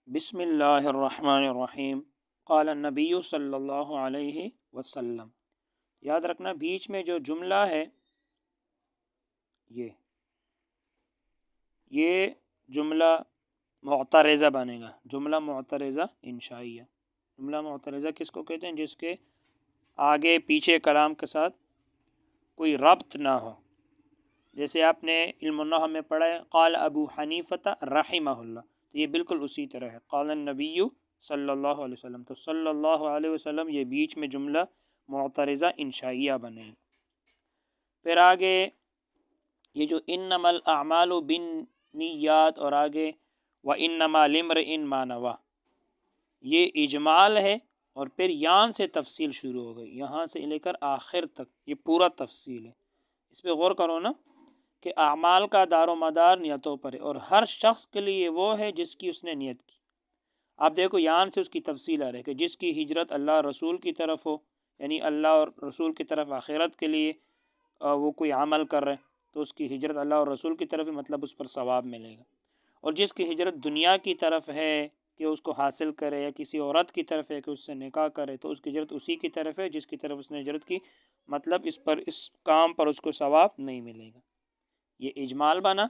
بسم اللہ الرحمن الرحیم قال النبی صلی اللہ علیہ وسلم۔ یاد رکھنا بیچ میں جو جملہ ہے یہ جملہ معترضہ بنے گا، جملہ معترضہ انشائیہ۔ جملہ معترضہ کس کو کہتے ہیں؟ جس کے آگے پیچھے کلام کے ساتھ کوئی ربط نہ ہو۔ جیسے آپ نے علم النحو میں پڑھا ہے قال ابو حنیفہ رحمہ اللہ، تو یہ بالکل اسی طرح ہے قال النبی صلی اللہ علیہ وسلم، تو صلی اللہ علیہ وسلم یہ بیچ میں جملہ معترضہ انشائیہ بنے گا۔ پھر آگے یہ جو انما الاعمال بالنیات اور آگے وانما لامرئ ما نویٰ، یہ اجمال ہے اور پھر یہاں سے تفصیل شروع ہو گئی، یہاں سے لے کر آخر تک یہ پورا تفصیل ہے۔ اس پہ غور کرو نا کہ اعمال کا دار و مدار نیتوں پر ہے، اور ہر شخص کے لیے وہ ہے جس کی اس نے نیت کی۔ آپ دیکھو یہاں سے اس کی تفصیل آ رہی ہے کہ جس کی ہجرت اللہ رسول کی طرف ہو، یعنی اللہ اور رسول کی طرف آخرت کے لیے وہ کوئی عمل کر رہے تو اس کی ہجرت اللہ اور رسول کی طرف ہے، مطلب اس پر ثواب ملے گا۔ اور جس کی ہجرت دنیا کی طرف ہے کہ اس کو حاصل کرے، یا کسی عورت کی طرف ہے کہ اس سے نکاح کرے، تو اس کی ہجرت اسی کی طرف ہے جس کی طرف اس نے ہجرت کی، مطلب اس کام پر اس کو ثواب نہیں ملے گا۔ یہ اجمال بنا،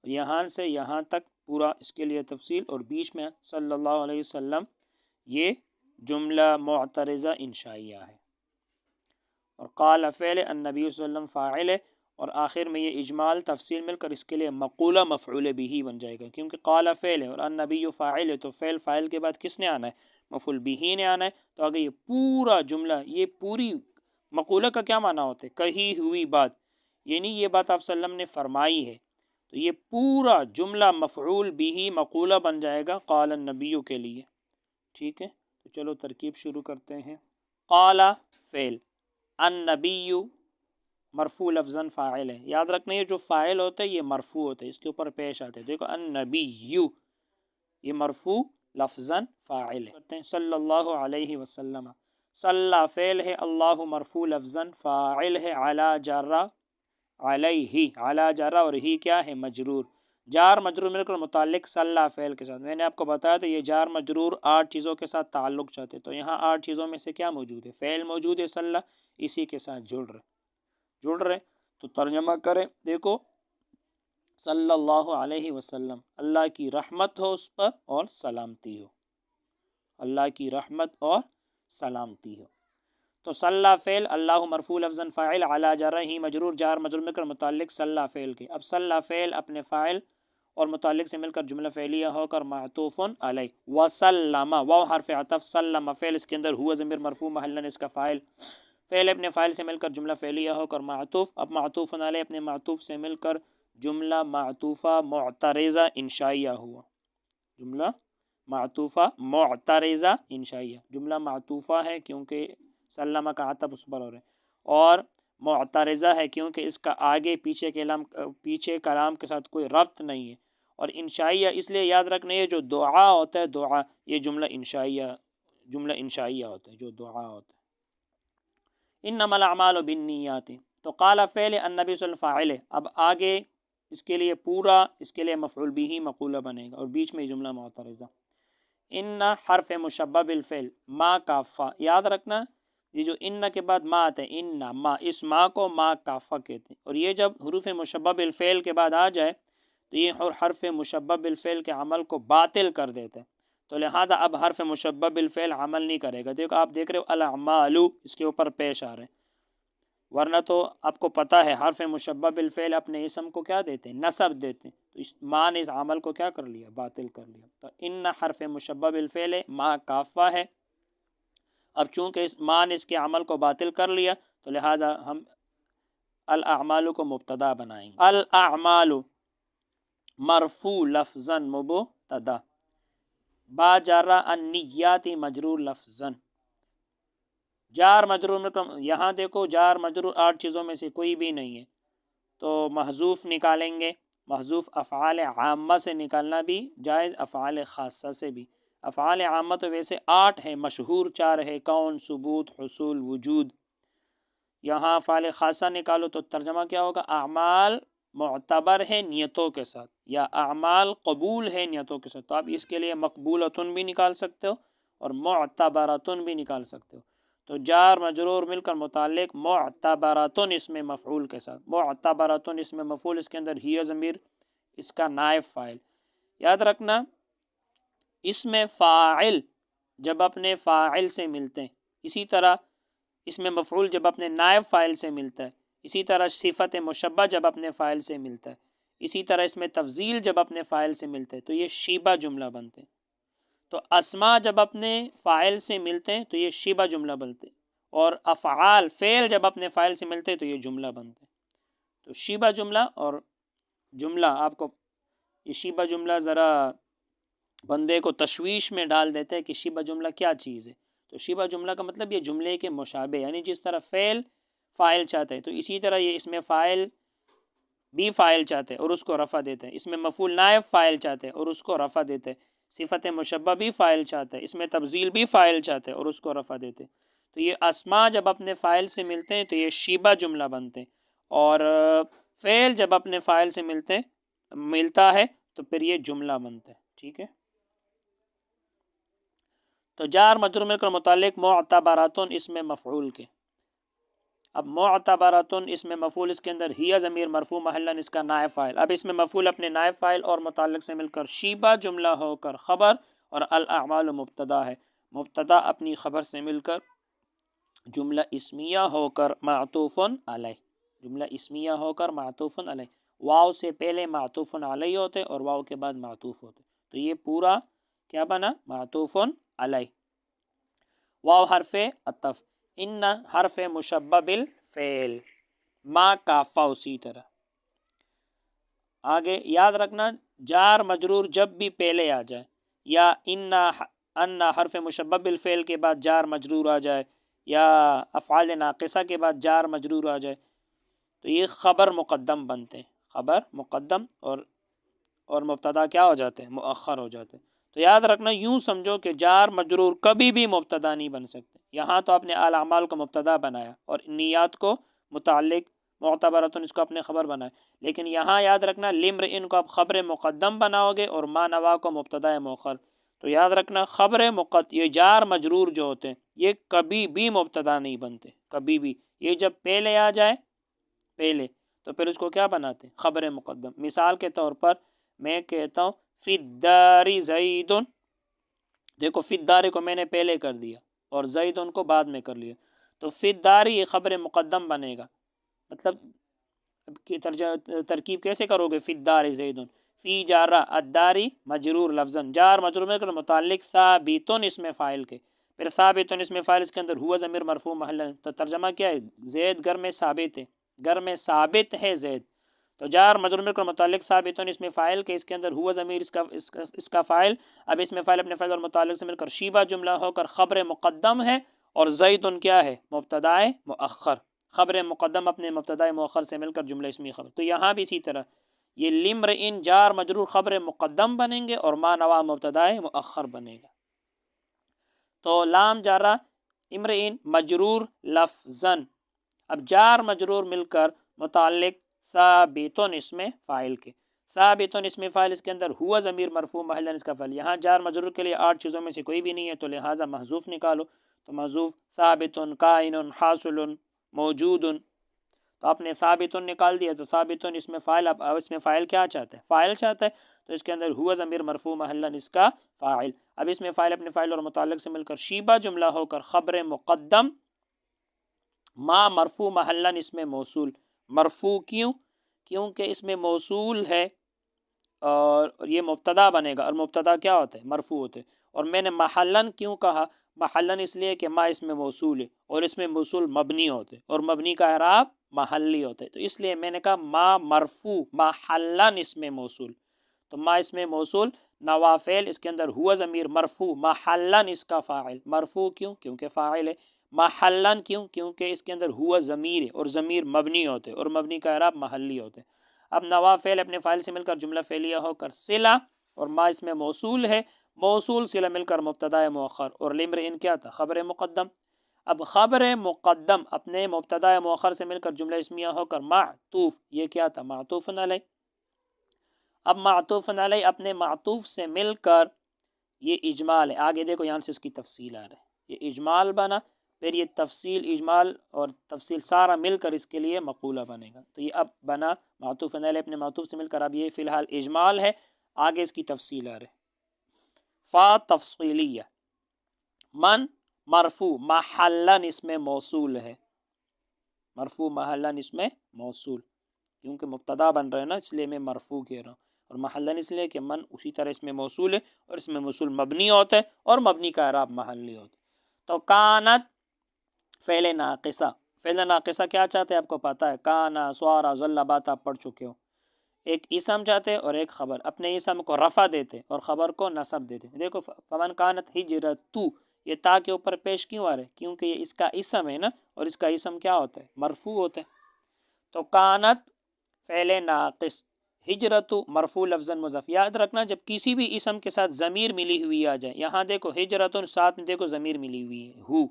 یہاں سے یہاں تک پورا اس کے لیے تفصیل، اور بیچ میں صلی اللہ علیہ وسلم یہ جملہ معترضہ انشائیہ ہے۔ اور قال فعل النبی صلی اللہ علیہ وسلم فاعل ہے، اور آخر میں یہ اجمال تفصیل مل کر اس کے لیے مقولہ مفعول بھی بن جائے گا، کیونکہ قال فعل ہے اور النبی فاعل ہے، تو فعل فاعل کے بعد کس نے آنا ہے؟ مفعول بھی نے آنا ہے۔ تو آگے یہ پورا جملہ، یہ پوری مقولہ کا کیا معنی ہوتا ہے؟ کہی ہوئی بات، یعنی یہ بات آپ صلی اللہ علیہ وسلم نے فرمائی ہے، تو یہ پورا جملہ مفعول بھی مقولہ بن جائے گا قال النبی کے لیے۔ ٹھیک ہے، تو چلو ترکیب شروع کرتے ہیں۔ قال فعل، النبی مرفوع لفظاً فاعل ہے۔ یاد رکھنا یہ جو فاعل ہوتا ہے یہ مرفوع ہوتا ہے، اس کے اوپر پیش آتے ہیں۔ دیکھو النبی یہ مرفوع لفظاً فاعل ہے۔ صلی اللہ علیہ وسلم، صلی فعل ہے، اللہ مرفوع لفظاً فاعل ہے، علی جارہ، علیہ علی جارہ، اور ہی کیا ہے؟ مجرور۔ جار مجرور مل کر متعلق صلی فعل کے ساتھ۔ میں نے آپ کو بتایا تھا یہ جار مجرور 8 چیزوں کے ساتھ تعلق چاہتے، تو یہاں 8 چیزوں میں سے کیا موجود ہے؟ فعل موجود ہے، صلی اسی کے ساتھ جڑ رہے، تو ترجمہ کریں۔ دیکھو صلی اللہ علیہ وسلم، اللہ کی رحمت ہو اس پر اور سلامتی ہو، اللہ کی رحمت اور سلامتی ہو۔ تو صلی فعل، اللہ مرفوع لفظاً فاعل، علی جارہ ہی مجرور، جار مجرور مل کر متعلق صلی فعل کے۔ اب صلی فعل اپنے فاعل اور متعلق سے مل کر جملہ فعلیہ ہو کر معطوف علیہ، وسلم، واو حرف عطف، سلم فعل اس کے اندر ہوا ضمیر مرفوع محلاً اس کا فاعل، فعل اپنے فاعل سے مل کر جملہ فعلیہ ہو کر معطوف، اب معطوف علیہ اپنے معطوف سے مل کر جملہ معطوفہ معترضہ انشائیہ ہوا، جملہ معطوفہ معترضہ انشائیہ۔ جملہ معطوفہ ہے کیونکہ سلم کا عطف اس پر ہو رہا ہے، اور معترضہ ہے کیونکہ اس کا آگے پیچھے کلام کے ساتھ کوئی ربط نہیں ہے، اور انشائیہ اس لیے یاد رکھنا یہ جو دعا ہوتا ہے، دعا یہ جملہ انشائیہ ہوتا ہے، جو دعا ہوتا ہے۔ انما الاعمال بالنیات، تو قال فعل النبی صلی اللہ علیہ وسلم فاعل ہے۔ اب آگے اس کے لیے مفعول بھی مقولہ بنے گا، اور بیچ میں جملہ معترضہ۔ ان حرف مشبہ بالفعل، ما کافہ، یاد رکھنا یہ جو ان کے بعد ما آتا ہے، ان ما، اس ما کو ما کافہ کہتے ہیں، اور یہ جب حروف مشبہ بالفعل کے بعد آ جائے تو یہ حرف مشبہ بالفعل کے عمل کو باطل کر دیتے ہیں، تو لہٰذا اب حرف مشبہ بالفعل عمل نہیں کرے گا۔ دیکھو آپ دیکھ رہے ہو الاعمال اس کے اوپر پیش آ رہے ہیں، ورنہ تو آپ کو پتہ ہے حرف مشبہ بالفعل اپنے اسم کو کیا دیتے ہیں؟ نصب دیتے ہیں، تو اس ما نے اس عمل کو کیا کر لیا؟ باطل کر لیا۔ تو ان حرف مشبہ بالفعل ہے، ما کافہ ہے، اب چونکہ اس ما نے اس کے عمل کو باطل کر لیا تو لہٰذا ہم الاعمال کو مبتدا بنائیں گے۔ الاعمال مرفوع لفظاً مبتدا، با جارہ النیات مجرور لفظاً، جار مجرور، یہاں دیکھو جار مجرور 8 چیزوں میں سے کوئی بھی نہیں ہے، تو محذوف نکالیں گے، محذوف افعال عامہ سے نکالنا بھی جائز، افعال خاصہ سے بھی۔ افعال عامہ تو ویسے 8 ہیں، مشہور 4 ہے، کون، ثبوت، حصول، وجود۔ یہاں افعال خاصہ نکالو تو ترجمہ کیا ہوگا؟ اعمال معتبر ہے نیتوں کے ساتھ، یا اعمال قبول ہے نیتوں کے ساتھ، تو آپ اس کے لیے مقبولتن بھی نکال سکتے ہو اور معتبرتن بھی نکال سکتے ہو۔ تو جار مجرور مل کر متعلق معتبرتن اسم مفعول کے ساتھ، معتبرتن اسم مفعول، اس کے اندر ہی ضمیر اس کا نائب فاعل۔ یاد رکھنا اسم فاعل جب اپنے فاعل سے ملتے ہیں، اسی طرح اسم مفعول جب اپنے نائب فاعل سے ملتا ہے، اسی طرح صفت مشبہ جب اپنے فاعل سے ملتا ہے، اسی طرح اس میں تفضیل جب اپنے فاعل سے ملتے ہیں تو یہ شیبہ جملہ بنتے ہیں۔ تو اسما جب اپنے فاعل سے ملتے ہیں تو یہ شیبہ جملہ بنتے ہیں، اور افعال فعل جب اپنے فاعل سے ملتے ہیں تو یہ جملہ بنتے ہیں۔ تو شیبہ جملہ اور جملہ، آپ کو یہ شیبہ جملہ ذرا بندے کو تشویش میں ڈال دیتے ہیں کہ شیبہ جملہ کیا چیز ہے۔ تو شیبہ جملہ کا مطلب یہ جملے کے مشابہ، یعنی جس طرح فعل فاعل چاہتے ہیں تو اسی طرح یہ اس میں فاعل بھی فاعل چاہتے ہیں اور اس کو رفع دیتے ہیں، اس میں مفعول نائب فاعل چاہتے ہیں اور اس کو رفع دیتے ہیں، صفت مشبہ بھی فاعل چاہتے ہیں، اس میں تبذیل بھی فاعل چاہتے ہیں اور اس کو رفع دیتے ہیں۔ تو یہ اسما جب اپنے فاعل سے ملتے ہیں تو یہ شیبہ جملہ بنتے ہیں، اور فعل جب اپنے فاعل سے ملتا ہے تو پھر یہ جملہ بنتا ہے۔ ٹھیک ہے، تو جار مجرور مل کر متعلق معتبراتن اسم مفعول کے۔ اب معتبراتن اسم مفعول، اس کے اندر ہی ضمیر مرفوع محلاً اس کا نائب فاعل۔ اب اس میں مفعول اپنے نائب فاعل اور متعلق سے مل کر شیبہ جملہ ہو کر خبر، اور الاعمال مبتدا ہے، مبتدا اپنی خبر سے مل کر جملہ اسمیہ ہو کر معطوف علیہ، جملہ اسمیہ ہو کر معطوف علیہ، واو سے پہلے معطوف علیہ ہوتے اور واو کے بعد معطوف ہوتے، تو یہ پورا کیا بنا؟ معطوف علیہ۔ واو حرف عطف، ان حرف مشبہ بالفعل، ما کافہ اسی طرح۔ آگے یاد رکھنا جار مجرور جب بھی پہلے آ جائے، یا ان حرف مشبہ بالفعل کے بعد جار مجرور آ جائے، یا افعال ناقصہ کے بعد جار مجرور آ جائے، تو یہ خبر مقدم بنتے ہیں، خبر مقدم، اور مبتدا کیا ہو جاتے ہیں؟ مؤخر ہو جاتے ہیں۔ تو یاد رکھنا یوں سمجھو کہ جار مجرور کبھی بھی مبتدا نہیں بن سکتے۔ یہاں تو آپ نے الاعمال کو مبتدا بنایا اور نیات کو متعلق معتبراتن اس کو اپنے خبر بنائے، لیکن یہاں یاد رکھنا لامرئ کو آپ خبر مقدم بناؤ گے اور ما نوا کو مبتدا مؤخر۔ تو یاد رکھنا یہ جار مجرور جو ہوتے ہیں یہ کبھی بھی مبتدا نہیں بنتے، کبھی بھی۔ یہ جب پہلے آ جائے پہلے تو پھر اس کو کیا بناتے ہیں؟ خبر مقدم۔ مثال کے طور پر میں کہتا ہوں فی الدار زید، دیکھو فی الدار کو میں نے پہلے کر دیا اور زید کو بعد میں کر لیا، تو فی الدار یہ خبر مقدم بنے گا۔ مطلب ترکیب کیسے کرو گے؟ فی الدار زید، فی جارہ، الداری مجرور لفظاً، جار مجرور میں کر متعلق ثابتن اسم فاعل کے، پھر ثابتن اسم فاعل اس کے اندر ہوا ضمیر مرفوع محلاً، تو ترجمہ کیا ہے؟ زید گھر میں ثابت ہے، گھر میں ثابت ہے زید۔ تو جار مجرور میں کر متعلق ثابتن اسم فاعل کے، اس کے اندر ہوا ضمیر اس کا فاعل۔ اب اس میں فاعل اپنے فاعل اور متعلق سے مل کر شیبہ جملہ ہو کر خبر مقدم ہے، اور زیدن کیا ہے؟ مبتدا مؤخر۔ خبر مقدم اپنے مبتدا مؤخر سے مل کر جملہ اسمی خبر۔ تو یہاں بھی اسی طرح یہ لامرئ جار مجرور خبر مقدم بنیں گے اور ما نوا مبتدا مؤخر بنے گا۔ تو لام جارہ امرئ مجرور لفظاً، اب جار مجرور مل کر متعلق ثابتن اسم فاعل کے، ثابتن اسم فاعل اس کے اندر ہوا ضمیر مرفوع محلاً اس کا فعل۔ یہاں جار مجرور کے لیے 8 چیزوں میں سے کوئی بھی نہیں ہے، تو لہٰذا محذوف نکالو، تو محذوف ثابتن، کائن، حاصل، موجود۔ تو آپ نے ثابتن نکال دیا، تو ثابتن اس میں فاعل، اب اس میں فاعل کیا چاہتا ہے؟ فاعل چاہتا ہے، تو اس کے اندر ہوا ضمیر مرفوع محلاً اس کا فاعل۔ اب اس میں فاعل اپنے فاعل اور متعلق سے مل کر شیبہ جملہ ہو کر خبر مقدم، ما مرفوع محلاً اس میں موصول، مرفوع کیونکہ اس میں موصول ہے اور یہ مبتدا بنے گا، اور مبتدا کیا ہوتا ہے؟ مرفوع ہوتے ہیں۔ اور میں نے محلاً کیوں کہا؟ محلاً اس لیے کہ ما اس میں موصول ہے اور اس میں موصول مبنی ہوتے اور مبنی کا اعراب محلی ہوتا ہے، تو اس لیے میں نے کہا ما مرفوع محلاً اس میں موصول، تو ما اس میں موصول، نوا فعل، اس کے اندر ہوا ضمیر مرفوع محلاً اس کا فاعل، مرفوع کیونکہ فاعل ہے، محلاً کیونکہ اس کے اندر ہوا ضمیر ہے اور ضمیر مبنی ہوتے اور مبنی کا اعراب محلی ہوتے۔ اب نوا فعل اپنے فاعل سے مل کر جملہ فعلیہ ہو کر صلہ، اور ما اس میں موصول ہے، موصول صلہ مل کر مبتدا مؤخر، اور لامرئ کیا تھا؟ خبر مقدم۔ اب خبر مقدم اپنے مبتدا مؤخر سے مل کر جملہ اسمیہ ہو کر معطوف، یہ کیا تھا؟ معطوف علیہ۔ اب معطوف علیہ اپنے معطوف سے مل کر یہ اجمال ہے، آگے دیکھو یہاں سے اس کی تفصیل آ رہا ہے، یہ اجمال بنا، پھر یہ تفصیل، اجمال اور تفصیل سارا مل کر اس کے لیے مقولہ بنے گا۔ تو یہ اب بنا معطوف علیہ اپنے معطوف سے مل کر، اب یہ فی الحال اجمال ہے، آگے اس کی تفصیل آ رہے۔ فا تفصیلیہ، من مرفوع محلاً اسم موصول ہے، مرفوع محلاً اسم موصول، کیونکہ مبتدا بن رہے ہیں نا، اس لیے میں مرفوع کہہ رہا ہوں، اور محلاً اس لیے کہ من اسی طرح اس میں موصول ہے، اور اس میں موصول مبنی ہوتا ہے، اور مبنی کا اعراب محلی ہوتا ہے۔ تو کانت فعل ناقصہ، فعل ناقصہ کیا چاہتے ہیں آپ کو پتا ہے؟ کانا، سوارا، ظل، بات آپ پڑھ چکے ہو۔ ایک اسم چاہتے اور ایک خبر، اپنے اسم کو رفع دیتے اور خبر کو نصب دیتے۔ دیکھو فمن کانت ہجرتو، یہ تا کے اوپر پیش کیوں آ رہا ہے؟ کیونکہ یہ اس کا اسم ہے نا، اور اس کا اسم کیا ہوتا ہے؟ مرفوع ہوتا ہے۔ تو کانت فعل ناقص، ہجرتو مرفوع لفظاً مضاف۔ یاد رکھنا جب کسی بھی اسم کے ساتھ ضمیر ملی ہوئی آ جائے، یہاں دیکھو ہجرتو ساتھ میں دیکھو ضمیر ملی ہوئی ہے ہو،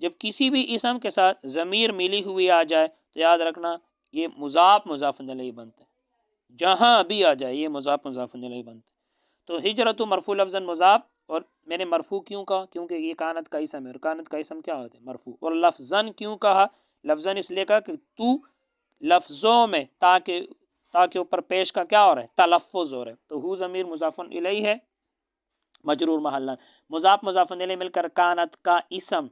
جب کسی بھی اسم کے ساتھ ضمیر ملی ہوئی آ جائے تو یاد رکھنا یہ مضاف مضاف الیہ بنتا ہے، جہاں بھی آ جائے یہ مضاف مضاف الیہ بنتا ہے۔ تو ہجرت مرفوع لفظاً مضاف، اور میں نے مرفوع کیوں کہا؟ کیونکہ یہ کانت کا اسم ہے، اور کانت کا اسم کیا ہوتا ہے؟ مرفوع۔ اور لفظاً کیوں کہا؟ لفظاً اس لیے کہا کہ تو لفظوں میں تاکہ اوپر پیش کا کیا ہو رہا ہے؟ تلفظ ہو رہا ہے۔ تو ہو ضمیر مضاف الیہ ہے، مجرور محلاً، مضاف مضاف الیہ مل کر کانت کا اسم،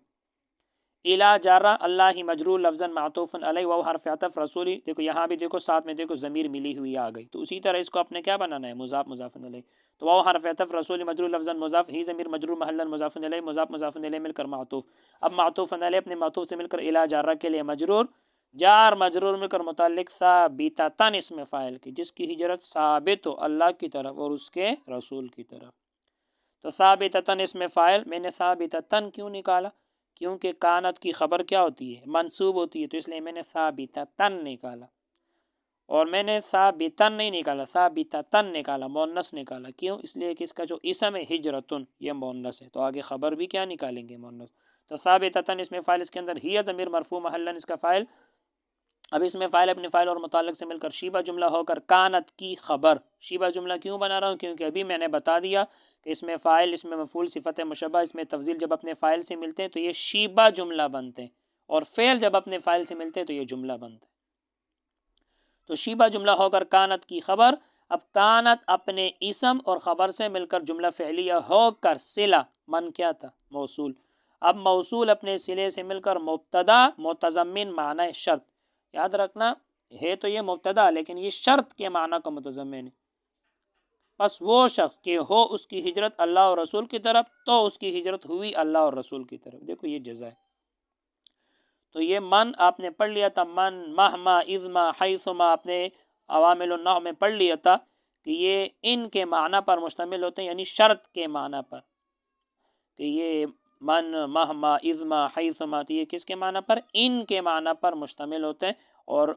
الا جارہ اللہ ہی مجرور لفظاً معطوف علیہ و حرف عطف رسولی، دیکھو یہاں بھی دیکھو ساتھ میں دیکھو ضمیر ملی ہوئی آ گئی، تو اسی طرح اس کو اپنے کیا بنانا ہے؟ مضاف مضاف علیہ۔ تو وہ حرف عطف رسول مجرور لفظاً مضاف، ہی ضمیر مجرور محلاً مضاف علیہ، مضاف مضاف علیہ مل کر معطوف۔ اب معطوف علیہ اپنے معطوف سے مل کر الا جارہ کے لیے مجرور، جار مجرور مل کر متعلق ثابتتاً اسم فاعل کی، جس کی ہجرت ثابت ہو اللہ کی طرف اور اس کے رسول کی طرف۔ تو ثابتتاً اسم فاعل، میں نے ثابتتاً کیوں نکالا؟ کیونکہ کانت کی خبر کیا ہوتی ہے؟ منصوب ہوتی ہے، تو اس لیے میں نے ثابتتاً نکالا، اور میں نے ثابتاً نہیں نکالا، ثابتتاً نکالا، مؤنث نکالا۔ کیوں؟ اس لیے کہ اس کا جو اسم ہے ہجرتن یہ مؤنث ہے، تو آگے خبر بھی کیا نکالیں گے؟ مؤنث۔ تو ثابتتاً اسم فاعل، اس کے اندر ہی ضمیر مرفوع محلاً اس کا فاعل۔ اب اس میں فاعل اپنے فاعل اور متعلق سے مل کر شیبہ جملہ ہو کر کانت کی خبر، شیبہ جملہ کیوں بنا رہا ہوں؟ کیونکہ ابھی میں نے بتا دیا کہ اس میں فاعل، اس میں مفعول، صفت مشبہ، اس میں تفضیل جب اپنے فاعل سے ملتے ہیں تو یہ شیبہ جملہ بنتے ہیں، اور فعل جب اپنے فاعل سے ملتے ہیں تو یہ جملہ بنتے ہیں۔ تو شیبہ جملہ ہو کر کانت کی خبر، اب کانت اپنے اسم اور خبر سے مل کر جملہ فعلیہ ہو کر صلہ، من کیا تھا؟ موصول، اب موصول اپنے صلے سے مل کر مبتدا متضمن معنی شرط، یاد رکھنا ہے تو یہ مبتدا لیکن یہ شرط کے معنی کا متضمن ہے، بس وہ شخص کہ ہو اس کی ہجرت اللہ اور رسول کی طرف تو اس کی ہجرت ہوئی اللہ اور رسول کی طرف۔ دیکھو یہ جزا ہے۔ تو یہ من آپ نے پڑھ لیا تھا، من، مہما، اذما، حیثما، اپنے عوامل النحو میں پڑھ لیا تھا کہ یہ ان کے معنی پر مشتمل ہوتے ہیں، یعنی شرط کے معنی پر، کہ یہ من، مہما، اذما، حیثما، تو یہ کس کے معنی پر؟ ان کے معنی پر مشتمل ہوتے ہیں، اور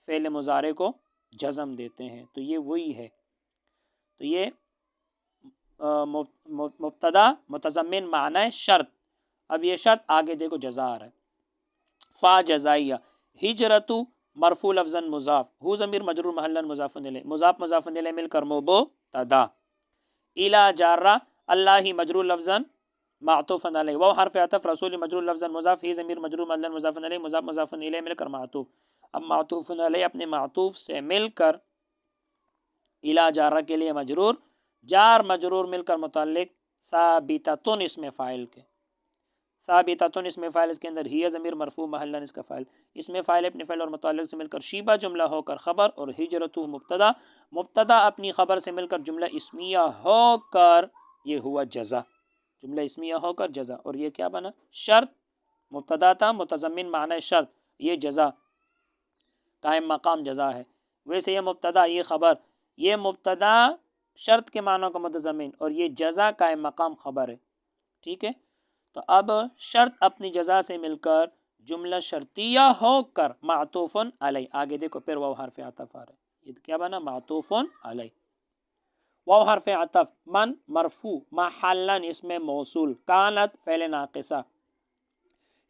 فعل مضارع کو جزم دیتے ہیں، تو یہ وہی ہے۔ تو یہ مبتدا متضمن معنی شرط۔ اب یہ شرط آگے دیکھو جزا آ رہا ہے، فا جزائیہ، ہجرتو مرفوع لفظاً مضاف، ہو ضمیر مجرور محلاً مضاف الیہ، مضاف مضاف الیہ مل کر مبتدا، الا جارہ اللہ ہی مجرور لفظاً معطوف علیہ، وہ حرف عطف رسول مجرور لفظاً مضاف، ہی ضمیر مجرور محلاً مضاف الیہ، مضاف مضاف الیہ مل کر معطوف۔ اب معطوف علیہ اپنے معطوف سے مل کر الا جارہ کے لیے مجرور، جار مجرور مل کر متعلق ثابتتن اسم فاعل کے، ثابتتن اسم فاعل، اس کے اندر ہی ضمیر مرفوع محلاً اس کا فاعل، اس میں فاعل اپنے فعل اور متعلق سے مل کر شیبہ جملہ ہو کر خبر، اور ہجرتو مبتدا، مبتدا اپنی خبر سے مل کر جملہ اسمیہ ہو کر یہ ہوا جزا، جملہ اسمیہ ہو کر جزا، اور یہ کیا بنا؟ شرط، مبتدا تھا متضمن معنی شرط، یہ جزا قائم مقام جزا ہے۔ ویسے یہ مبتدا، یہ خبر، یہ مبتدا شرط کے معنوں کا متضمن، اور یہ جزا قائم مقام خبر ہے، ٹھیک ہے۔ تو اب شرط اپنی جزا سے مل کر جملہ شرطیہ ہو کر معطوف علیہ، آگے دیکھو پھر واو حرف عطف آ رہا ہے، یہ کیا بنا؟ معطوف علیہ، واو حرف عطف، من مرفوع محلاً اسم موصول، کانت فعل ناقصہ،